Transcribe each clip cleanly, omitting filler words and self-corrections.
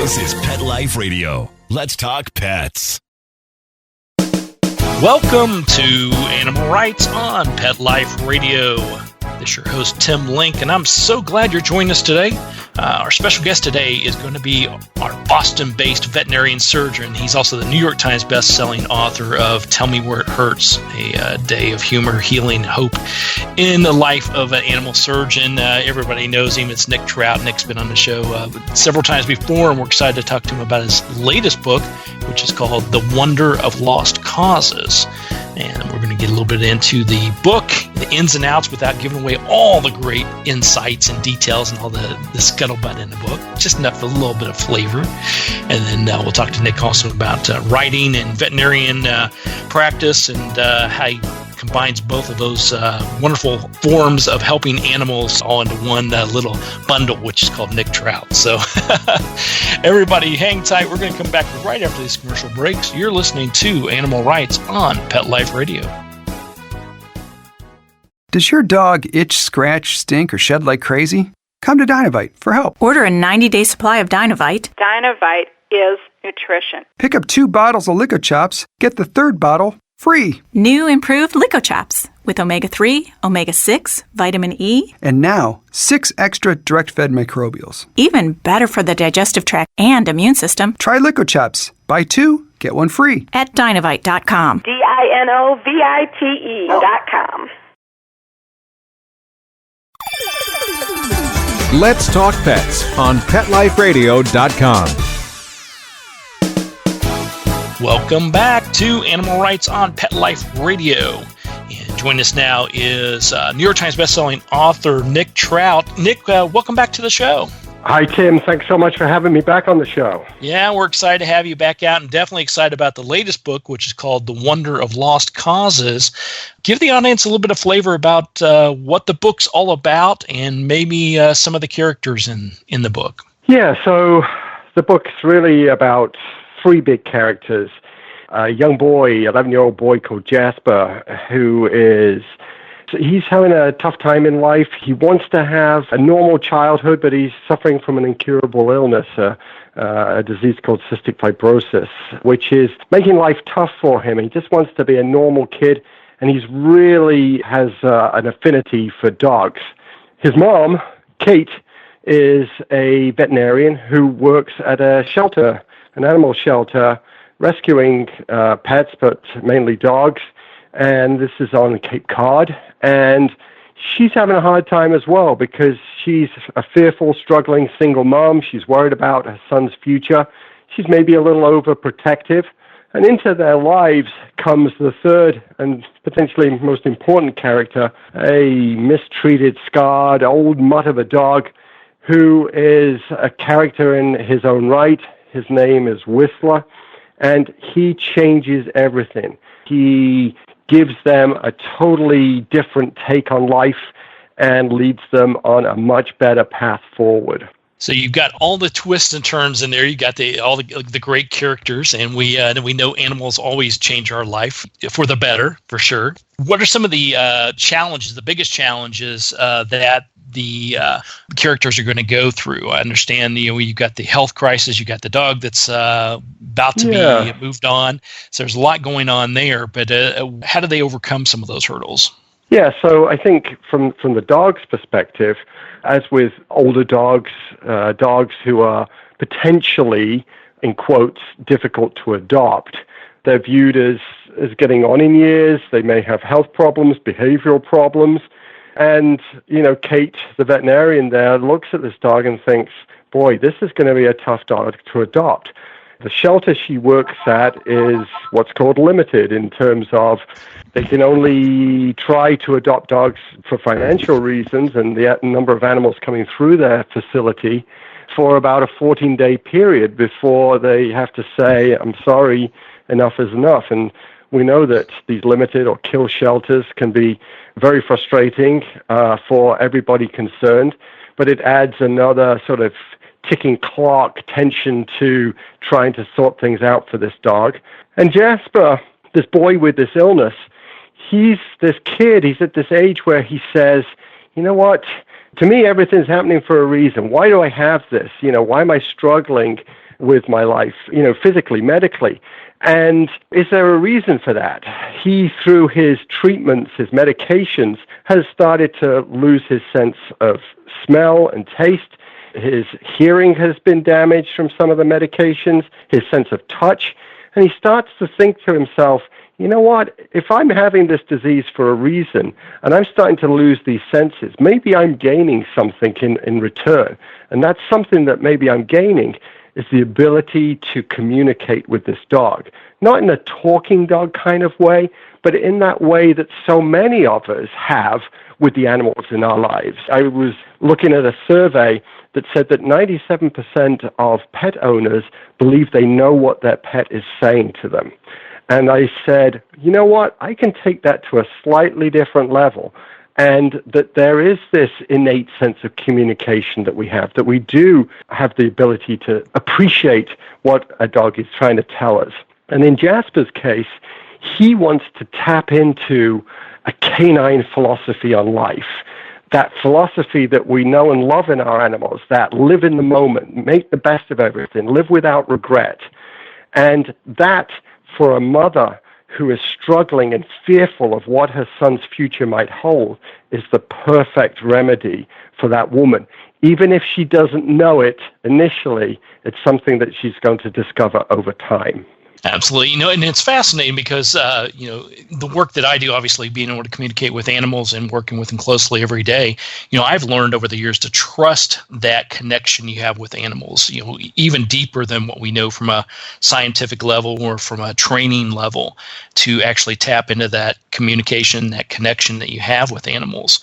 This is Pet Life Radio. Let's talk pets. Welcome to Animal Rights on Pet Life Radio. This is your host, Tim Link, and I'm so glad you're joining us today. Our special guest today is going to be our Boston-based veterinarian surgeon. He's also the New York Times best-selling author of Tell Me Where It Hurts, a day of humor, healing, hope in the life of an animal surgeon. Everybody knows him. It's Nick Trout. Nick's been on the show several times before, and we're excited to talk to him about his latest book, which is called The Wonder of Lost Causes. And we're going to get a little bit into the book, the ins and outs, without giving away all the great insights and details and all the scuttlebutt in the book. Just enough, a little bit of flavor. And then we'll talk to Nick also about writing and veterinarian practice and how he combines both of those wonderful forms of helping animals all into one little bundle, which is called Nick Trout. So everybody hang tight. We're going to come back right after these commercial breaks. You're listening to Animal Rights on Pet Life Radio. Does your dog itch, scratch, stink, or shed like crazy? Come to Dynovite for help. Order a 90-day supply of Dynovite. Dynovite is nutrition. Pick up 2 bottles of Lico Chops. Get the 3rd bottle free. New improved Lico Chops with omega-3, omega-6, vitamin E. And now, 6 extra direct-fed microbials. Even better for the digestive tract and immune system. Try Lico Chops. Buy 2, get 1 free. At Dynovite.com. DINOVITE.com. Let's Talk Pets on PetLifeRadio.com. Welcome back to Animal Rights on Pet Life Radio. And joining us now is New York Times bestselling author Nick Trout. Nick, welcome back to the show. Hi, Tim. Thanks so much for having me back on the show. Yeah, we're excited to have you back out and definitely excited about the latest book, which is called The Wonder of Lost Causes. Give the audience a little bit of flavor about what the book's all about and maybe some of the characters in the book. Yeah, so the book's really about 3 big characters. A young boy, 11-year-old boy called Jasper, he's having a tough time in life. He wants to have a normal childhood, but he's suffering from an incurable illness, a disease called cystic fibrosis, which is making life tough for him. He just wants to be a normal kid, and he's really has an affinity for dogs. His mom, Kate, is a veterinarian who works at a shelter, an animal shelter, rescuing pets, but mainly dogs. And this is on Cape Cod. And she's having a hard time as well because she's a fearful, struggling single mom. She's worried about her son's future. She's maybe a little overprotective. And into their lives comes the 3rd and potentially most important character, a mistreated, scarred, old mutt of a dog who is a character in his own right. His name is Whistler, and he changes everything. He gives them a totally different take on life and leads them on a much better path forward. So you've got all the twists and turns in there. You got all the great characters, and we know animals always change our life for the better, for sure. What are some of the challenges, the biggest challenges that the characters are going to go through? I understand you've got the health crisis, you've got the dog that's about to be moved on. So there's a lot going on there, but how do they overcome some of those hurdles? Yeah, so I think from the dog's perspective, as with older dogs, dogs who are potentially, in quotes, difficult to adopt, they're viewed as getting on in years. They may have health problems, behavioral problems. And, Kate, the veterinarian there, looks at this dog and thinks, boy, this is going to be a tough dog to adopt. The shelter she works at is what's called limited in terms of they can only try to adopt dogs for financial reasons and the number of animals coming through their facility for about a 14-day period before they have to say, I'm sorry, enough is enough. And we know that these limited or kill shelters can be very frustrating for everybody concerned, but it adds another sort of ticking clock tension to trying to sort things out for this dog. And Jasper, this boy with this illness, he's this kid, he's at this age where he says, you know what, to me everything's happening for a reason. Why do I have this? Why am I struggling? with my life, physically, medically. And is there a reason for that? He, through his treatments, his medications, has started to lose his sense of smell and taste. His hearing has been damaged from some of the medications, his sense of touch. And he starts to think to himself, you know what, if I'm having this disease for a reason and I'm starting to lose these senses, maybe I'm gaining something in return. And that's something that maybe I'm gaining is the ability to communicate with this dog. Not in a talking dog kind of way, but in that way that so many of us have with the animals in our lives. I was looking at a survey that said that 97% of pet owners believe they know what their pet is saying to them. And I said, you know what, I can take that to a slightly different level, and that there is this innate sense of communication that we have, that we do have the ability to appreciate what a dog is trying to tell us. And in Jasper's case, he wants to tap into a canine philosophy on life, that philosophy that we know and love in our animals, that live in the moment, make the best of everything, live without regret. And that, for a mother who is struggling and fearful of what her son's future might hold, is the perfect remedy for that woman. Even if she doesn't know it initially, it's something that she's going to discover over time. Absolutely. And it's fascinating because, the work that I do, obviously being able to communicate with animals and working with them closely every day, I've learned over the years to trust that connection you have with animals, even deeper than what we know from a scientific level or from a training level, to actually tap into that communication, that connection that you have with animals.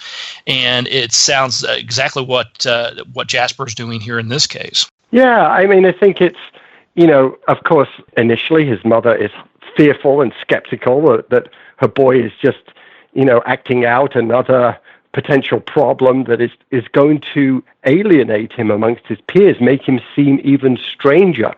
And it sounds exactly what Jasper's doing here in this case. Yeah, I think it's, of course, initially his mother is fearful and skeptical that her boy is just, acting out another potential problem that is going to alienate him amongst his peers, make him seem even stranger,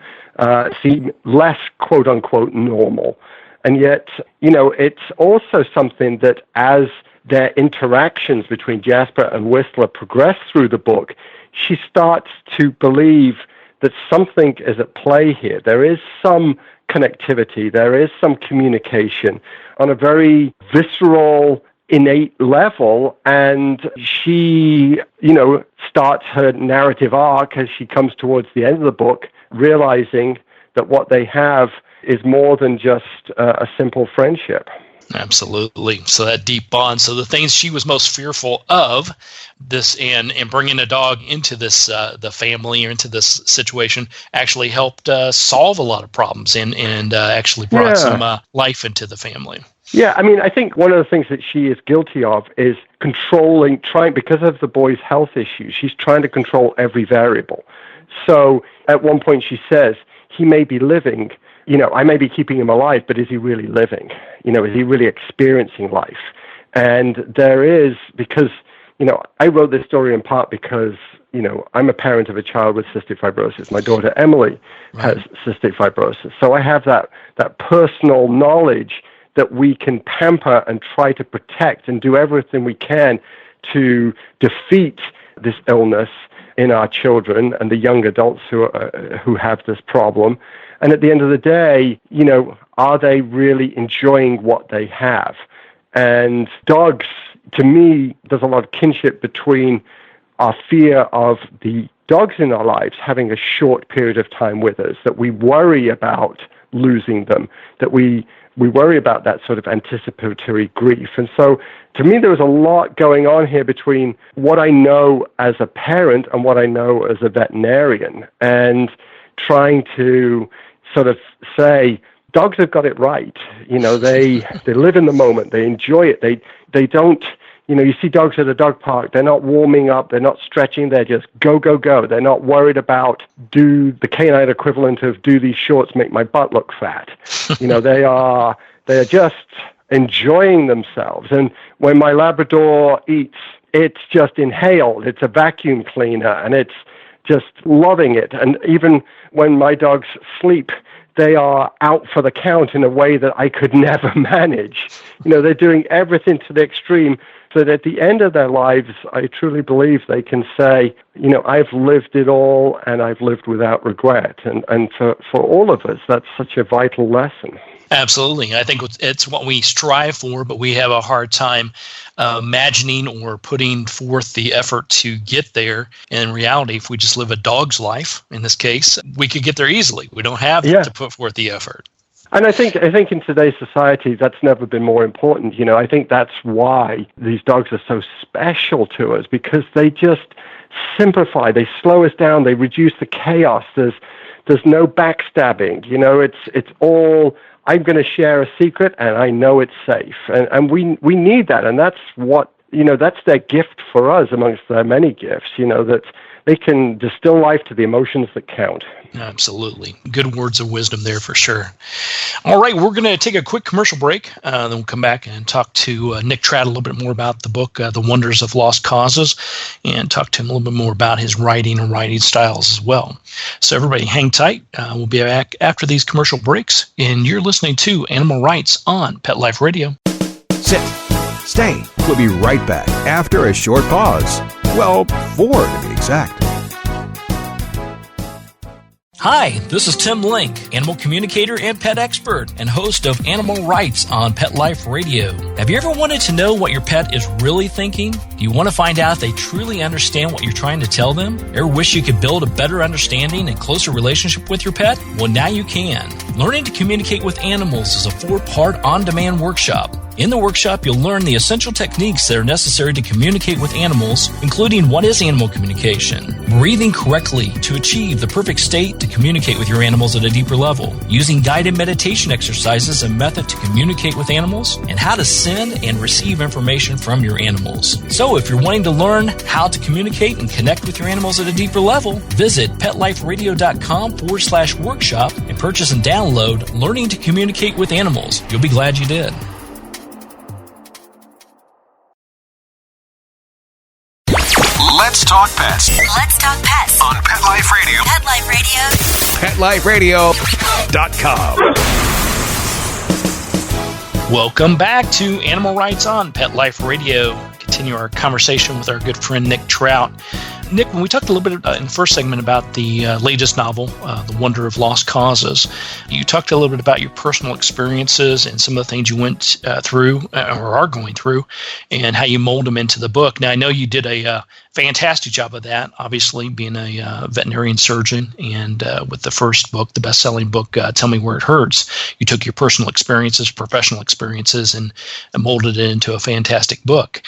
seem less, quote unquote, normal. And yet, it's also something that as their interactions between Jasper and Whistler progress through the book, she starts to believe that something is at play here. There is some connectivity, there is some communication on a very visceral, innate level, and she, starts her narrative arc as she comes towards the end of the book, realizing that what they have is more than just a simple friendship. Absolutely. So that deep bond. So the things she was most fearful of, this and bringing a dog into this the family or into this situation, actually helped solve a lot of problems and actually brought some life into the family. Yeah, I think one of the things that she is guilty of is because of the boy's health issues, she's trying to control every variable. So at one point she says, he may be living, I may be keeping him alive, but is he really living? Is he really experiencing life? And there is, because, I wrote this story in part because, I'm a parent of a child with cystic fibrosis. My daughter, Emily, has cystic fibrosis. So I have that personal knowledge that we can pamper and try to protect and do everything we can to defeat this illness in our children and the young adults who have this problem. And at the end of the day, are they really enjoying what they have? And dogs, to me, there's a lot of kinship between our fear of the dogs in our lives having a short period of time with us, that we worry about losing them, that we worry about that sort of anticipatory grief. And so to me, there was a lot going on here between what I know as a parent and what I know as a veterinarian, and trying to sort of say, dogs have got it right. They live in the moment. They enjoy it. They don't, you see dogs at a dog park. They're not warming up. They're not stretching. They're just go, go, go. They're not worried about do the canine equivalent of do these shorts make my butt look fat. They are just enjoying themselves. And when my Labrador eats, it's just inhaled. It's a vacuum cleaner, and it's just loving it. And even when my dogs sleep, they are out for the count in a way that I could never manage. They're doing everything to the extreme that at the end of their lives, I truly believe they can say, I've lived it all and I've lived without regret. And for all of us, that's such a vital lesson. Absolutely. I think it's what we strive for, but we have a hard time imagining or putting forth the effort to get there. And in reality, if we just live a dog's life, in this case, we could get there easily. We don't have to put forth the effort. And I think in today's society, that's never been more important. I think that's why these dogs are so special to us, because they just simplify, they slow us down, they reduce the chaos. There's no backstabbing. It's all, I'm going to share a secret and I know it's safe. And we need that. And that's what, that's their gift for us amongst their many gifts, that they can distill life to the emotions that count. Absolutely. Good words of wisdom there for sure. All right, we're going to take a quick commercial break. Then we'll come back and talk to Nick Trout a little bit more about the book, The Wonders of Lost Causes, and talk to him a little bit more about his writing and writing styles as well. So everybody hang tight. We'll be back after these commercial breaks, and you're listening to Animal Rights on Pet Life Radio. Sit. Stay. We'll be right back after a short pause. Well, 4 to be exact. Hi, this is Tim Link, animal communicator and pet expert and host of Animal Rights on Pet Life Radio. Have you ever wanted to know what your pet is really thinking? Do you want to find out if they truly understand what you're trying to tell them? Ever wish you could build a better understanding and closer relationship with your pet? Well, now you can. Learning to Communicate with Animals is a 4-part on-demand workshop. In the workshop, you'll learn the essential techniques that are necessary to communicate with animals, including what is animal communication, breathing correctly to achieve the perfect state to communicate with your animals at a deeper level, using guided meditation exercises and method to communicate with animals, and how to send and receive information from your animals. So if you're wanting to learn how to communicate and connect with your animals at a deeper level, visit petliferadio.com/workshop and purchase and download Learning to Communicate with Animals. You'll be glad you did. Let's talk pets Let's talk pets on Pet Life Radio. Pet Life Radio. PetLifeRadio.com. Welcome back to Animal Rights on Pet Life Radio. Continue our conversation with our good friend Nick Trout. Nick, when we talked a little bit in the first segment about the latest novel, The Wonder of Lost Causes, you talked a little bit about your personal experiences and some of the things you went through or are going through and how you mold them into the book. Now, I know you did a fantastic job of that, obviously, being a veterinarian surgeon. And with the first book, the best-selling book, Tell Me Where It Hurts, you took your personal experiences, professional experiences, and molded it into a fantastic book.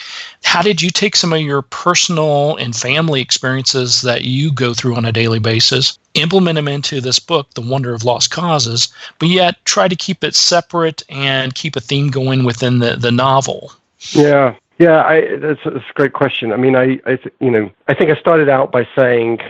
How did you take some of your personal and family experiences that you go through on a daily basis, implement them into this book, The Wonder of Lost Causes, but yet try to keep it separate and keep a theme going within the novel? Yeah, that's a great question. I mean, I think I started out by saying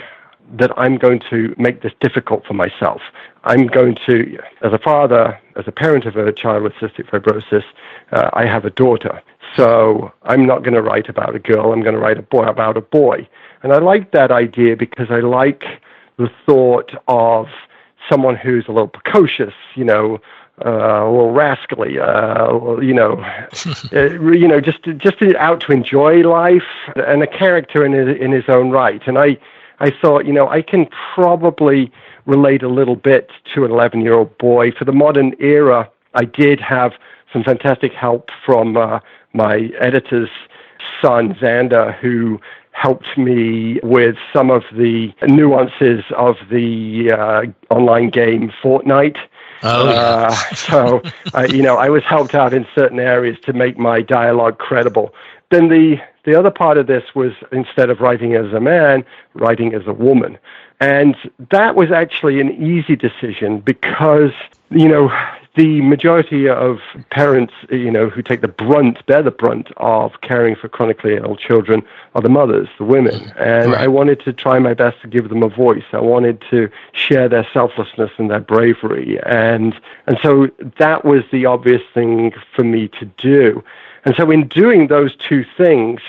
that I'm going to make this difficult for myself. I'm going to, as a father, as a parent of a child with cystic fibrosis, I have a daughter. So I'm not going to write about a girl. I'm going to write about a boy. And I like that idea because I like the thought of someone who's a little precocious, a little rascally, just out to enjoy life, and a character in his own right. And I thought, I can probably relate a little bit to an 11-year-old boy. For the modern era, I did have some fantastic help from my editor's son, Xander, who helped me with some of the nuances of the online game Fortnite. So, I was helped out in certain areas to make my dialogue credible. Then the other part of this was, instead of writing as a man, writing as a woman. And that was actually an easy decision because, the majority of parents, who bear the brunt of caring for chronically ill children are the mothers, the women. And I wanted to try my best to give them a voice. I wanted to share their selflessness and their bravery. And so that was the obvious thing for me to do. And so in doing those two things,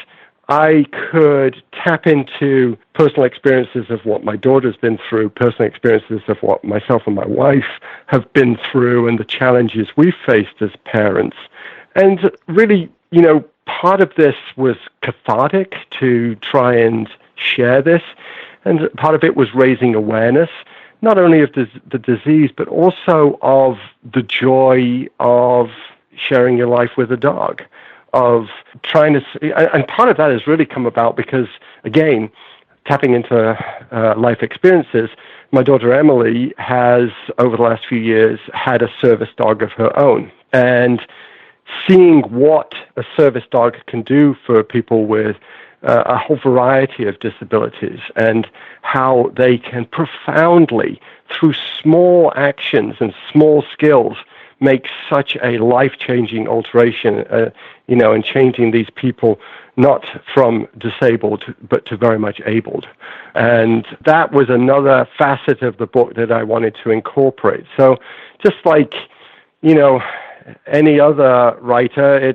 I could tap into personal experiences of what my daughter's been through, personal experiences of what myself and my wife have been through, and the challenges we've faced as parents. And really, part of this was cathartic to try and share this, and part of it was raising awareness, not only of the disease, but also of the joy of sharing your life with a dog, of trying to see, and part of that has really come about because, again, tapping into life experiences, my daughter Emily has, over the last few years, had a service dog of her own. And seeing what a service dog can do for people with a whole variety of disabilities and how they can profoundly, through small actions and small skills, make such a life-changing alteration, and changing these people not from disabled, but to very much abled. And that was another facet of the book that I wanted to incorporate. So just like, any other writer,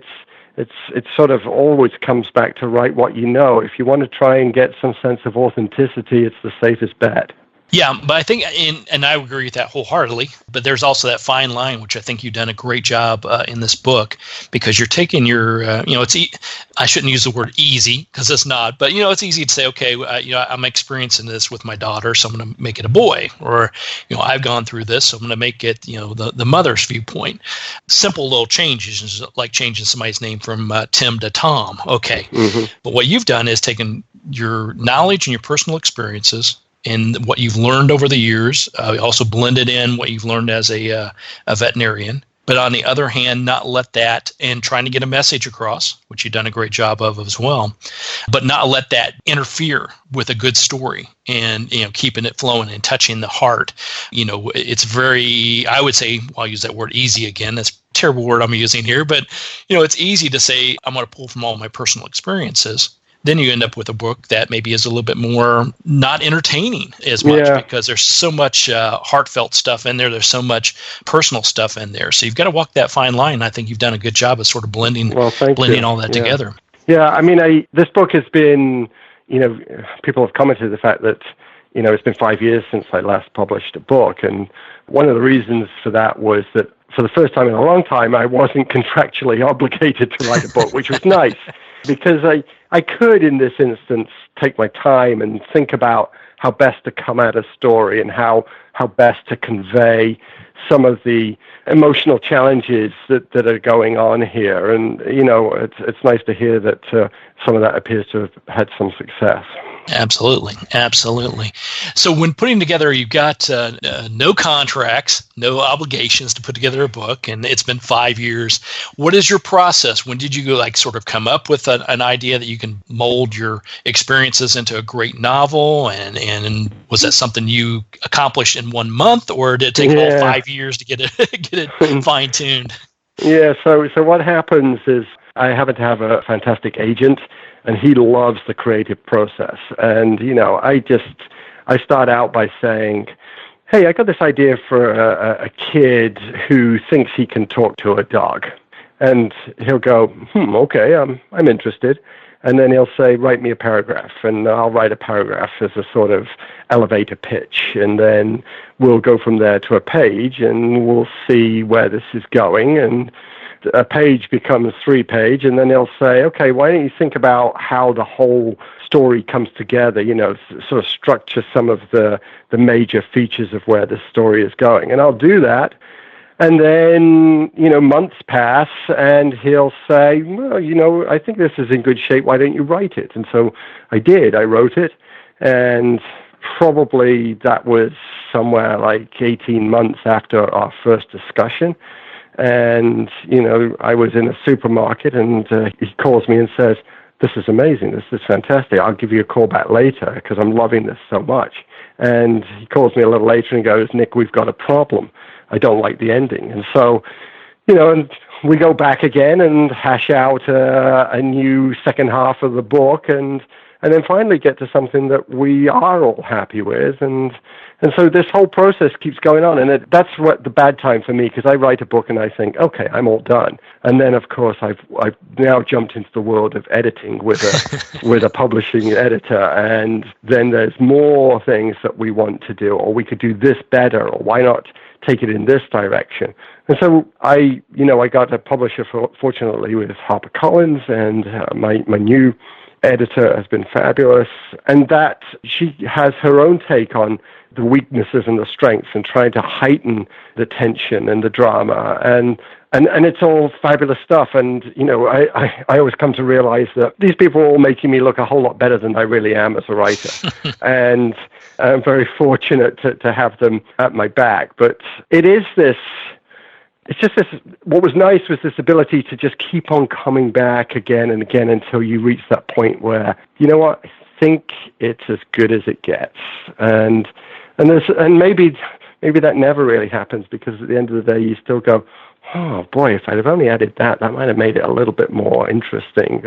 it's sort of always comes back to write what you know. If you want to try and get some sense of authenticity, it's the safest bet. Yeah, but I think, and I agree with that wholeheartedly, but there's also that fine line, which I think you've done a great job in this book, because you're taking your, I shouldn't use the word easy, because it's not, but, it's easy to say, okay, I'm experiencing this with my daughter, so I'm going to make it a boy, or, I've gone through this, so I'm going to make it, the mother's viewpoint. Simple little changes, like changing somebody's name from Tim to Tom, okay. Mm-hmm. But what you've done is taken your knowledge and your personal experiences, and what you've learned over the years, also blended in what you've learned as a veterinarian. But on the other hand, not let that, and trying to get a message across, which you've done a great job of as well, but not let that interfere with a good story and, keeping it flowing and touching the heart. It's very, I would say, I'll use that word easy again. That's a terrible word I'm using here, but, it's easy to say, I'm going to pull from all my personal experiences. Then you end up with a book that maybe is a little bit more not entertaining as much, because there's so much heartfelt stuff in there. There's so much personal stuff in there. So you've got to walk that fine line. I think you've done a good job of sort of blending all that together. Yeah, I mean, this book has been, people have commented the fact that, it's been 5 years since I last published a book. And one of the reasons for that was that for the first time in a long time, I wasn't contractually obligated to write a book, which was nice. Because I could, in this instance, take my time and think about how best to come at a story and how best to convey some of the emotional challenges that are going on here. And, it's nice to hear that some of that appears to have had some success. Absolutely. So when putting together, you've got no contracts, no obligations to put together a book, and it's been 5 years. What is your process? When did you sort of come up with an idea that you can mold your experiences into a great novel? And was that something you accomplished in 1 month, or did it take all 5 years to get it fine-tuned? Yeah, so what happens is I happen to have a fantastic agent, and he loves the creative process. And, I start out by saying, hey, I got this idea for a kid who thinks he can talk to a dog. And he'll go, okay, I'm interested. And then he'll say, write me a paragraph. And I'll write a paragraph as a sort of elevator pitch. And then we'll go from there to a page, and we'll see where this is going. And a page becomes 3-page, and then they'll say, okay, why don't you think about how the whole story comes together, sort of structure some of the major features of where the story is going. And I'll do that. And then, months pass, and he'll say, well, I think this is in good shape. Why don't you write it? And so I did. I wrote it, and probably that was somewhere like 18 months after our first discussion. And, I was in a supermarket, and he calls me and says, this is amazing. This is fantastic. I'll give you a call back later because I'm loving this so much. And he calls me a little later and goes, Nick, we've got a problem. I don't like the ending. And so, and we go back again and hash out a new second half of the book, and then finally get to something that we are all happy with. And so this whole process keeps going on. And that's what the bad time for me, because I write a book and I think, okay, I'm all done. And then, of course, I've now jumped into the world of editing with a publishing editor. And then there's more things that we want to do, or we could do this better, or why not take it in this direction. And so I got a publisher, fortunately, with HarperCollins, and my new editor has been fabulous, and that she has her own take on the weaknesses and the strengths and trying to heighten the tension and the drama, and it's all fabulous stuff. And I always come to realize that these people are all making me look a whole lot better than I really am as a writer. And I'm very fortunate to have them at my back. But it's just this, what was nice was this ability to just keep on coming back again and again until you reach that point where, you know what, I think it's as good as it gets. And maybe that never really happens, because at the end of the day you still go, oh boy, if I'd have only added that might have made it a little bit more interesting.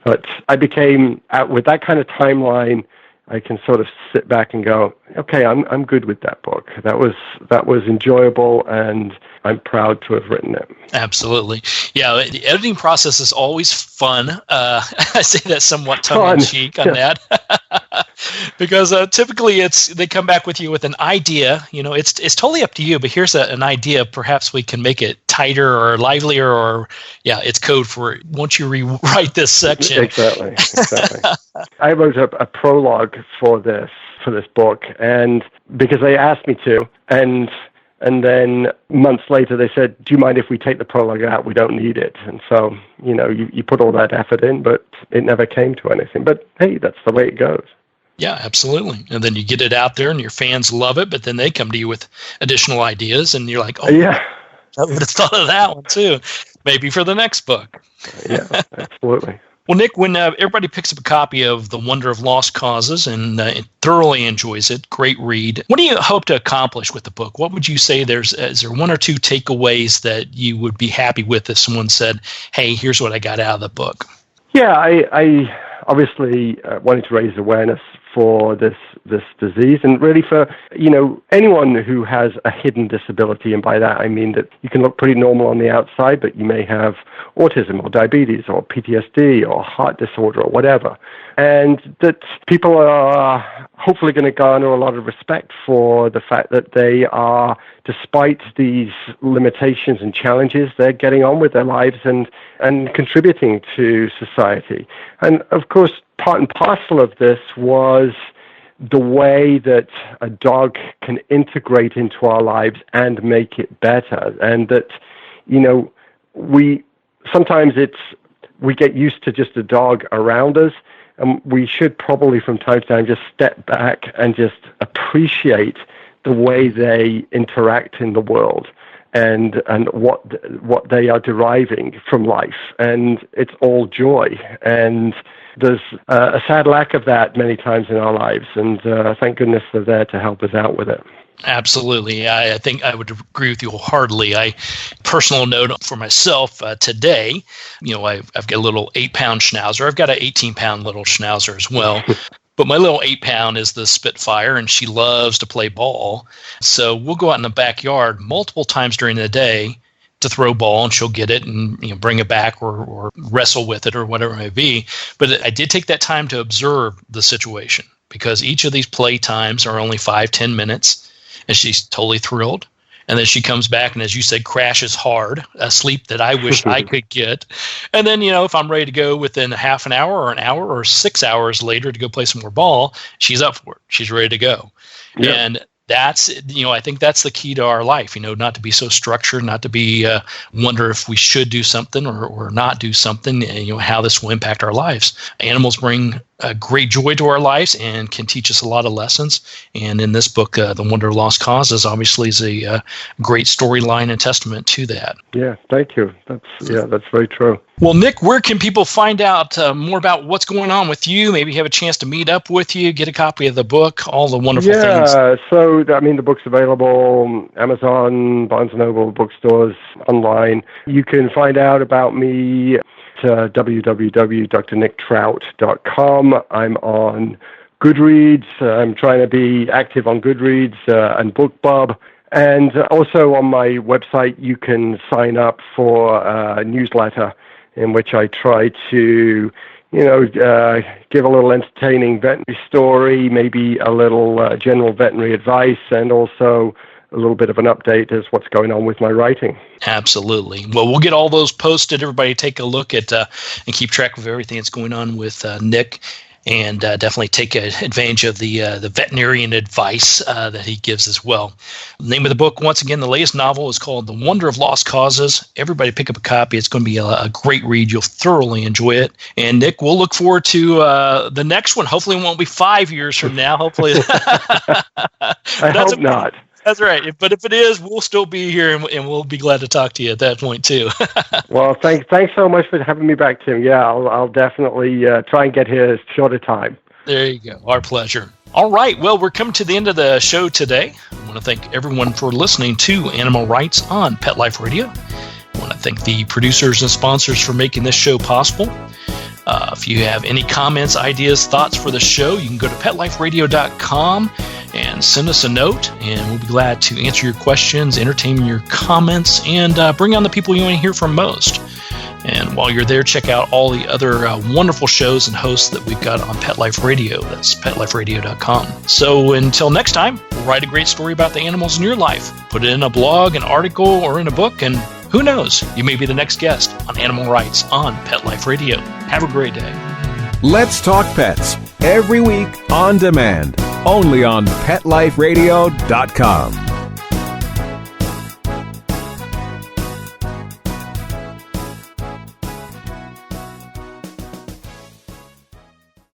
But I became, with that kind of timeline, I can sort of sit back and go, okay, I'm good with that book. That was enjoyable, and I'm proud to have written it. Absolutely. Yeah, the editing process is always fun. I say that somewhat tongue-in-cheek on that. Because typically they come back with you with an idea. It's totally up to you, but here's an idea. Perhaps we can make it tighter or livelier, or it's code for it. Won't you rewrite this section? Exactly. I wrote a prologue for this book, and because they asked me to, and then months later they said, do you mind if we take the prologue out? We don't need it. And so, you put all that effort in, but it never came to anything. But hey, that's the way it goes. Yeah, absolutely. And then you get it out there and your fans love it, but then they come to you with additional ideas and you're like, oh, yeah, I would have thought of that one too. Maybe for the next book. Yeah, absolutely. Well, Nick, when everybody picks up a copy of The Wonder of Lost Causes and thoroughly enjoys it, great read, what do you hope to accomplish with the book? What would you say is there one or two takeaways that you would be happy with if someone said, hey, here's what I got out of the book? Yeah, I obviously wanted to raise awareness for this disease, and really for anyone who has a hidden disability. And by that I mean that you can look pretty normal on the outside, but you may have autism or diabetes or PTSD or heart disorder or whatever, and that people are hopefully going to garner a lot of respect for the fact that they are, despite these limitations and challenges, they're getting on with their lives and contributing to society. And of course, part and parcel of this was the way that a dog can integrate into our lives and make it better. And that, we get used to just a dog around us, and we should probably from time to time just step back and just appreciate the way they interact in the world and what they are deriving from life. And it's all joy. And there's a sad lack of that many times in our lives, and thank goodness they're there to help us out with it. Absolutely. I think I would agree with you wholeheartedly. Personal note for myself today, I've got a little 8-pound schnauzer. I've got an 18-pound little schnauzer as well. But my little 8-pound is the Spitfire, and she loves to play ball. So we'll go out in the backyard multiple times during the day to throw ball, and she'll get it and bring it back or wrestle with it or whatever it may be. But I did take that time to observe the situation, because each of these play times are only 5-10 minutes, and she's totally thrilled. And then she comes back and, as you said, crashes hard, a sleep that I wish I could get. And then, if I'm ready to go within a half an hour or an hour or 6 hours later to go play some more ball, she's up for it. She's ready to go. Yep. And that's, I think that's the key to our life, not to be so structured, not to be wonder if we should do something or not do something, how this will impact our lives. Animals bring great joy to our lives and can teach us a lot of lessons. And in this book, The Wonder of Lost Causes, obviously is a great storyline and testament to that. Yeah, thank you. That's very true. Well, Nick, where can people find out more about what's going on with you? Maybe have a chance to meet up with you, get a copy of the book, all the wonderful things. Yeah, so, the book's available Amazon, Barnes & Noble, bookstores, online. You can find out about me at www.drnicktrout.com. I'm on Goodreads. I'm trying to be active on Goodreads and BookBub. And also on my website, you can sign up for a newsletter in which I try to, give a little entertaining veterinary story, maybe a little general veterinary advice, and also a little bit of an update as what's going on with my writing. Absolutely. Well, we'll get all those posted. Everybody take a look at and keep track of everything that's going on with Nick. And definitely take advantage of the veterinarian advice that he gives as well. The name of the book, once again, the latest novel is called The Wonder of Lost Causes. Everybody pick up a copy. It's going to be a great read. You'll thoroughly enjoy it. And Nick, we'll look forward to the next one. Hopefully it won't be 5 years from now. Hopefully. I hope not. That's right. But if it is, we'll still be here, and we'll be glad to talk to you at that point, too. Well, thanks so much for having me back, Tim. Yeah, I'll definitely try and get here as short a time. There you go. Our pleasure. All right. Well, we're coming to the end of the show today. I want to thank everyone for listening to Animal Rights on Pet Life Radio. I want to thank the producers and sponsors for making this show possible. If you have any comments, ideas, thoughts for the show, you can go to PetLifeRadio.com and send us a note, and we'll be glad to answer your questions, entertain your comments, and bring on the people you want to hear from most. And while you're there, check out all the other wonderful shows and hosts that we've got on Pet Life Radio. That's PetLifeRadio.com. So until next time, write a great story about the animals in your life. Put it in a blog, an article, or in a book, and who knows, you may be the next guest on Animal Rights on Pet Life Radio. Have a great day. Let's Talk Pets, every week on demand, only on PetLifeRadio.com.